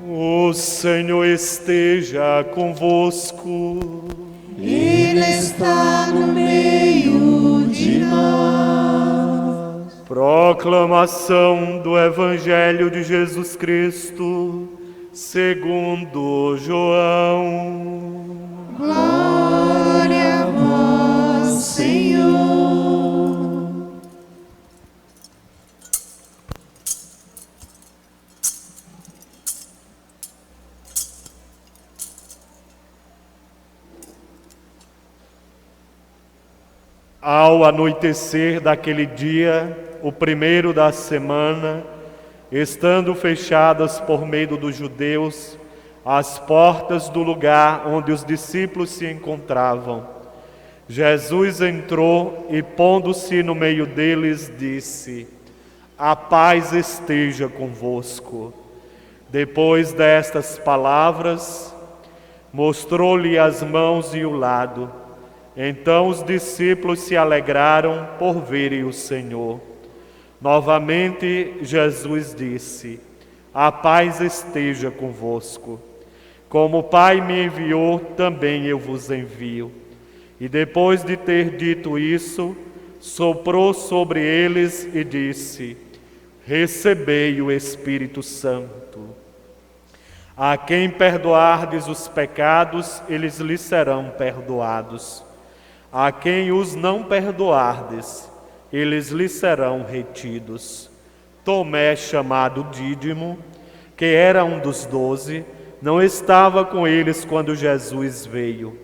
O Senhor esteja convosco. Ele está no meio de nós. Proclamação do Evangelho de Jesus Cristo, segundo João. Glória a vós, Senhor. Ao anoitecer daquele dia, o primeiro da semana, estando fechadas por medo dos judeus as portas do lugar onde os discípulos se encontravam, Jesus entrou e, pondo-se no meio deles, disse: "A paz esteja convosco." Depois destas palavras, mostrou-lhe as mãos e o lado. Então os discípulos se alegraram por verem o Senhor. Novamente Jesus disse: "A paz esteja convosco. Como o Pai me enviou, também eu vos envio." E depois de ter dito isso, soprou sobre eles e disse: "Recebei o Espírito Santo. A quem perdoardes os pecados, eles lhes serão perdoados. A quem os não perdoardes, eles lhes serão retidos." Tomé, chamado Dídimo, que era um dos 12, não estava com eles quando Jesus veio.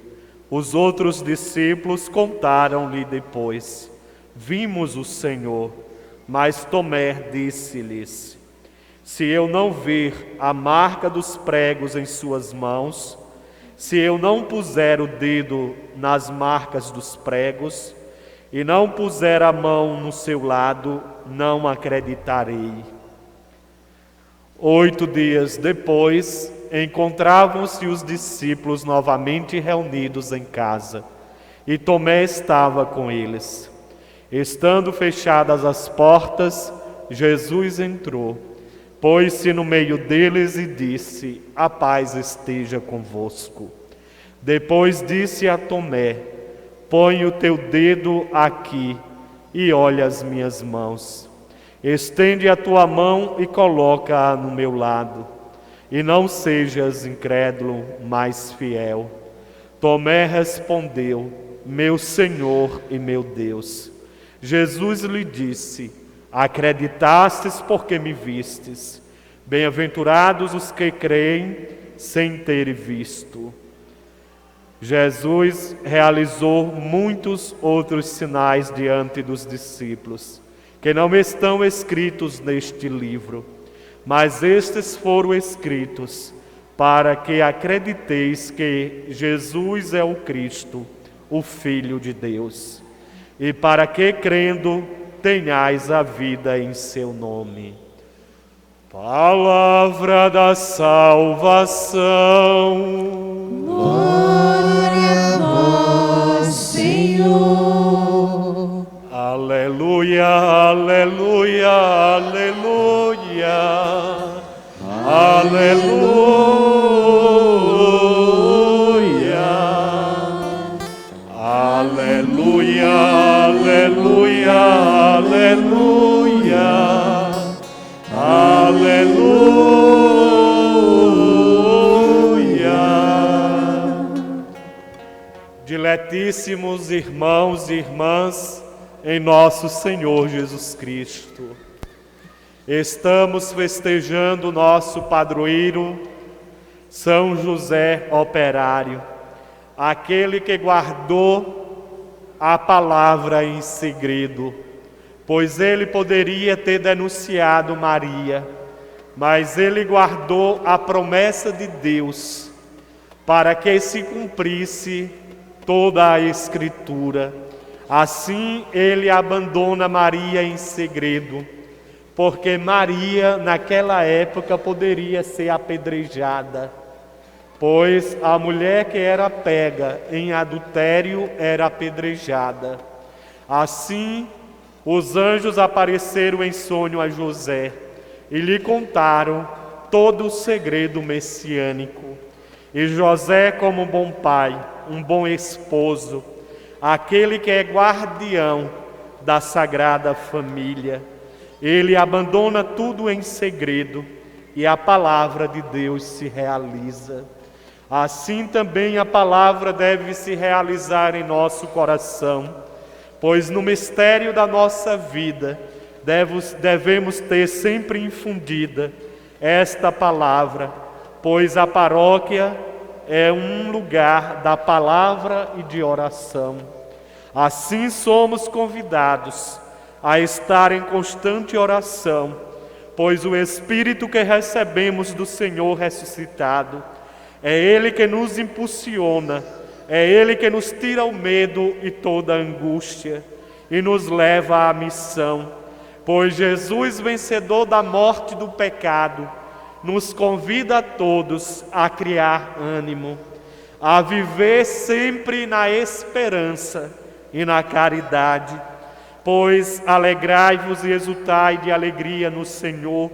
Os outros discípulos contaram-lhe depois: "Vimos o Senhor." Mas Tomé disse-lhes: "Se eu não ver a marca dos pregos em suas mãos, se eu não puser o dedo nas marcas dos pregos e não puser a mão no seu lado, não acreditarei." 8 dias depois, encontravam-se os discípulos novamente reunidos em casa, e Tomé estava com eles. Estando fechadas as portas, Jesus entrou, pôs-se no meio deles e disse: "A paz esteja convosco." Depois disse a Tomé: "Põe o teu dedo aqui e olha as minhas mãos. Estende a tua mão e coloca-a no meu lado. E não sejas incrédulo, mas fiel." Tomé respondeu: "Meu Senhor e meu Deus." Jesus lhe disse: "Acreditastes porque me vistes. Bem-aventurados os que creem sem terem visto." Jesus realizou muitos outros sinais diante dos discípulos, que não estão escritos neste livro, mas estes foram escritos para que acrediteis que Jesus é o Cristo, o Filho de Deus, e para que, crendo, tenhais a vida em seu nome. Palavra da salvação. Glória a vós, Senhor. Aleluia, aleluia, aleluia, aleluia. Diletíssimos irmãos e irmãs em nosso Senhor Jesus Cristo, estamos festejando o nosso padroeiro, São José Operário, aquele que guardou a palavra em segredo, pois ele poderia ter denunciado Maria, mas ele guardou a promessa de Deus para que se cumprisse toda a Escritura. Assim ele abandona Maria em segredo, porque Maria naquela época poderia ser apedrejada, pois a mulher que era pega em adultério era apedrejada. Assim, os anjos apareceram em sonho a José e lhe contaram todo o segredo messiânico. E José, como um bom pai, um bom esposo, aquele que é guardião da Sagrada Família, ele abandona tudo em segredo e a palavra de Deus se realiza. Assim também a palavra deve se realizar em nosso coração, pois no mistério da nossa vida devemos ter sempre infundida esta palavra, pois a paróquia é um lugar da palavra e de oração. Assim somos convidados a estar em constante oração, pois o Espírito que recebemos do Senhor ressuscitado, é Ele que nos impulsiona, é Ele que nos tira o medo e toda a angústia e nos leva à missão, pois Jesus, vencedor da morte e do pecado, nos convida a todos a criar ânimo, a viver sempre na esperança e na caridade, pois alegrai-vos e exultai de alegria no Senhor,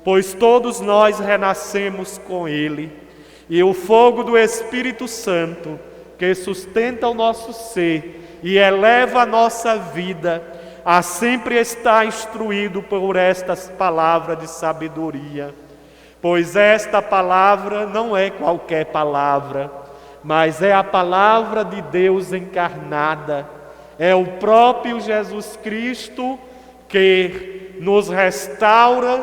pois todos nós renascemos com Ele, e o fogo do Espírito Santo, que sustenta o nosso ser e eleva a nossa vida, a sempre estar instruído por estas palavras de sabedoria. Pois esta palavra não é qualquer palavra, mas é a palavra de Deus encarnada. É o próprio Jesus Cristo que nos restaura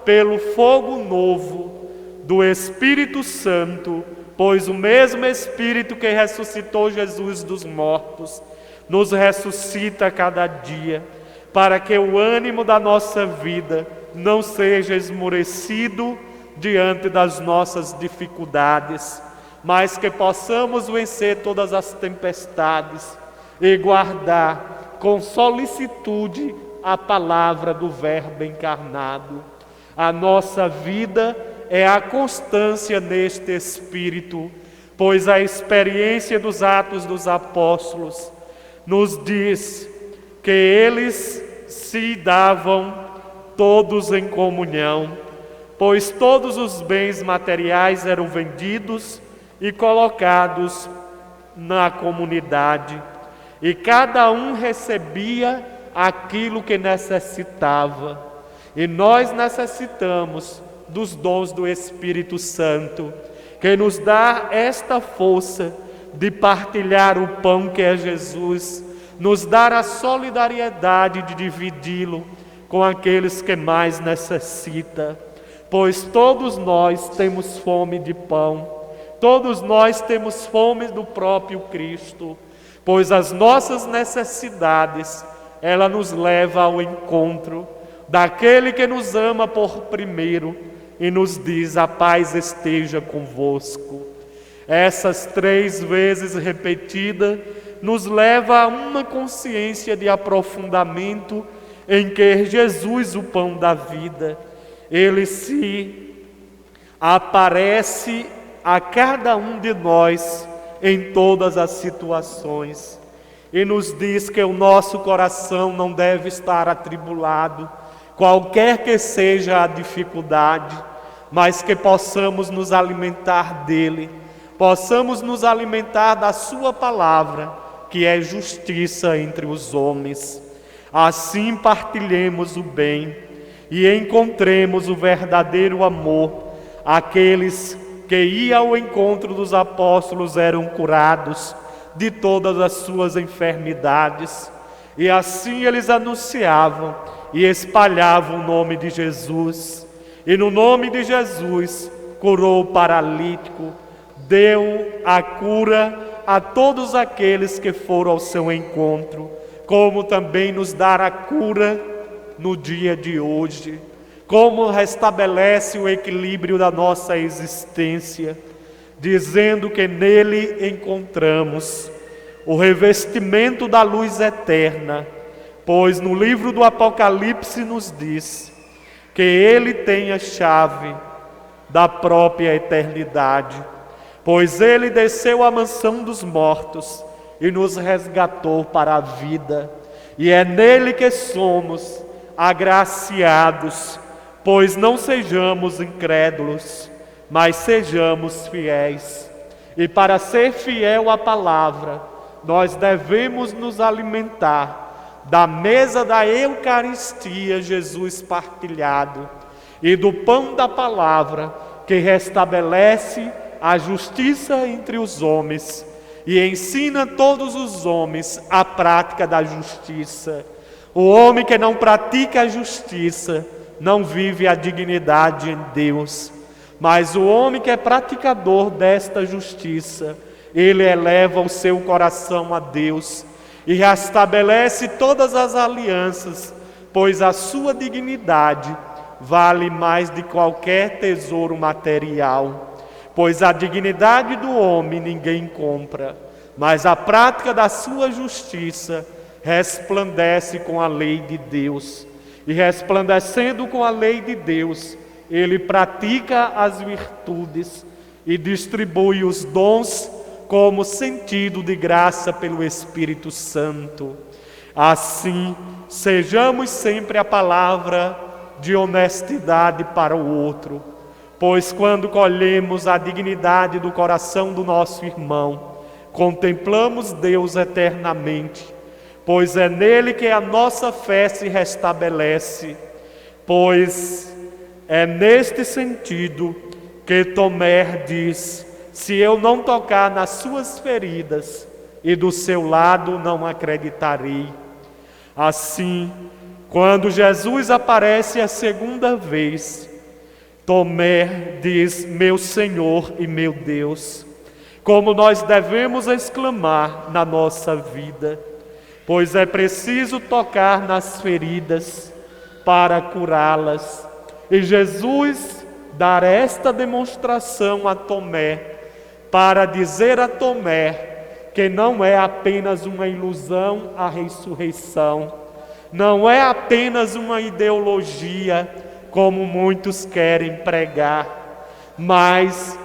pelo fogo novo do Espírito Santo, pois o mesmo Espírito que ressuscitou Jesus dos mortos nos ressuscita a cada dia, para que o ânimo da nossa vida não seja esmorecido diante das nossas dificuldades, mas que possamos vencer todas as tempestades e guardar com solicitude a palavra do Verbo encarnado. A nossa vida é a constância neste Espírito, pois a experiência dos Atos dos Apóstolos nos diz que eles se davam todos em comunhão, pois todos os bens materiais eram vendidos e colocados na comunidade, e cada um recebia aquilo que necessitava. E nós necessitamos dos dons do Espírito Santo, que nos dá esta força de partilhar o pão que é Jesus, nos dar a solidariedade de dividi-lo com aqueles que mais necessitam. Pois todos nós temos fome de pão, todos nós temos fome do próprio Cristo, pois as nossas necessidades, ela nos leva ao encontro daquele que nos ama por primeiro e nos diz: a paz esteja convosco. Essas 3 vezes repetidas nos leva a uma consciência de aprofundamento em que Jesus, o pão da vida, Ele se aparece a cada um de nós em todas as situações e nos diz que o nosso coração não deve estar atribulado, qualquer que seja a dificuldade, mas que possamos nos alimentar dele, possamos nos alimentar da sua palavra, que é justiça entre os homens. Assim partilhemos o bem e encontremos o verdadeiro amor. Aqueles que iam ao encontro dos apóstolos eram curados, de todas as suas enfermidades. E assim eles anunciavam e espalhavam o nome de Jesus. E no nome de Jesus curou o paralítico, deu a cura a todos aqueles que foram ao seu encontro, como também nos dará a cura no dia de hoje, como restabelece o equilíbrio da nossa existência, dizendo que nele encontramos o revestimento da luz eterna, pois no livro do Apocalipse nos diz que ele tem a chave da própria eternidade, pois ele desceu à mansão dos mortos e nos resgatou para a vida, e é nele que somos agraciados, pois não sejamos incrédulos, mas sejamos fiéis. E para ser fiel à palavra, nós devemos nos alimentar da mesa da Eucaristia, Jesus partilhado, e do pão da palavra, que restabelece a justiça entre os homens e ensina todos os homens a prática da justiça. O homem que não pratica a justiça não vive a dignidade em Deus, mas o homem que é praticador desta justiça, ele eleva o seu coração a Deus e restabelece todas as alianças, pois a sua dignidade vale mais de qualquer tesouro material. Pois a dignidade do homem ninguém compra, mas a prática da sua justiça resplandece com a lei de Deus. E resplandecendo com a lei de Deus, ele pratica as virtudes e distribui os dons como sentido de graça pelo Espírito Santo. Assim, sejamos sempre a palavra de honestidade para o outro, pois quando colhemos a dignidade do coração do nosso irmão, contemplamos Deus eternamente, pois é nele que a nossa fé se restabelece, pois é neste sentido que Tomé diz: se eu não tocar nas suas feridas e do seu lado não acreditarei. Assim, quando Jesus aparece a segunda vez, Tomé diz: meu Senhor e meu Deus. Como nós devemos exclamar na nossa vida, pois é preciso tocar nas feridas para curá-las. E Jesus dar esta demonstração a Tomé, para dizer a Tomé que não é apenas uma ilusão a ressurreição, não é apenas uma ideologia, como muitos querem pregar, mas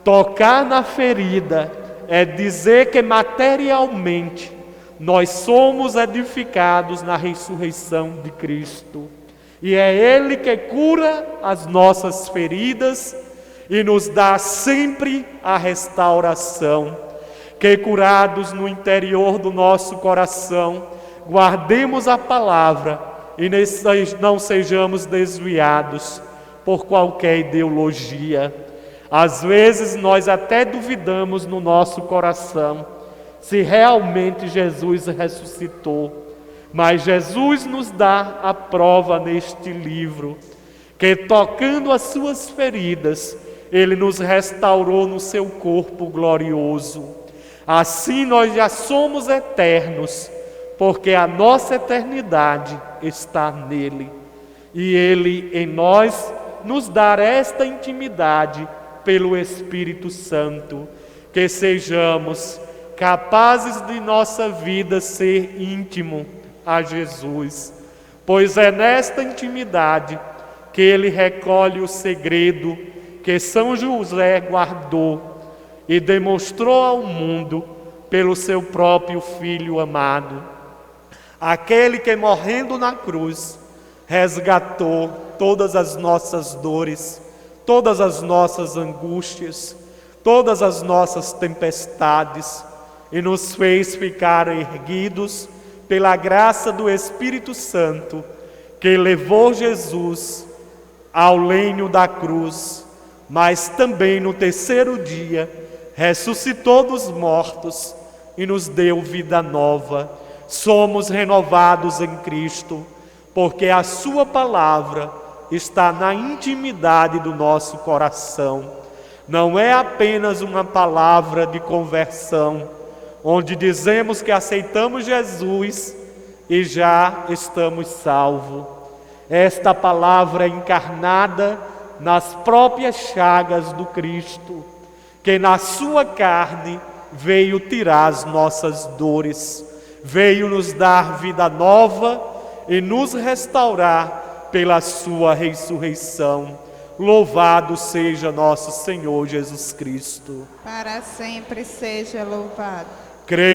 tocar na ferida é dizer que materialmente nós somos edificados na ressurreição de Cristo. E é Ele que cura as nossas feridas e nos dá sempre a restauração. Que curados no interior do nosso coração, guardemos a palavra e não sejamos desviados por qualquer ideologia. Às vezes nós até duvidamos no nosso coração se realmente Jesus ressuscitou, mas Jesus nos dá a prova neste livro, que tocando as suas feridas, Ele nos restaurou no seu corpo glorioso. Assim nós já somos eternos, porque a nossa eternidade está nele, e Ele em nós nos dá esta intimidade pelo Espírito Santo, que sejamos capazes de nossa vida ser íntimo a Jesus, pois é nesta intimidade que Ele recolhe o segredo que São José guardou e demonstrou ao mundo pelo seu próprio Filho amado, aquele que morrendo na cruz resgatou todas as nossas dores, todas as nossas angústias, todas as nossas tempestades, e nos fez ficar erguidos pela graça do Espírito Santo, que levou Jesus ao lenho da cruz, mas também no terceiro dia ressuscitou dos mortos, e nos deu vida nova. Somos renovados em Cristo, porque a sua palavra está na intimidade do nosso coração. Não é apenas uma palavra de conversão, onde dizemos que aceitamos Jesus e já estamos salvos. Esta palavra é encarnada nas próprias chagas do Cristo, que na sua carne veio tirar as nossas dores, veio nos dar vida nova e nos restaurar pela sua ressurreição. Louvado seja nosso Senhor Jesus Cristo. Para sempre seja louvado. Creio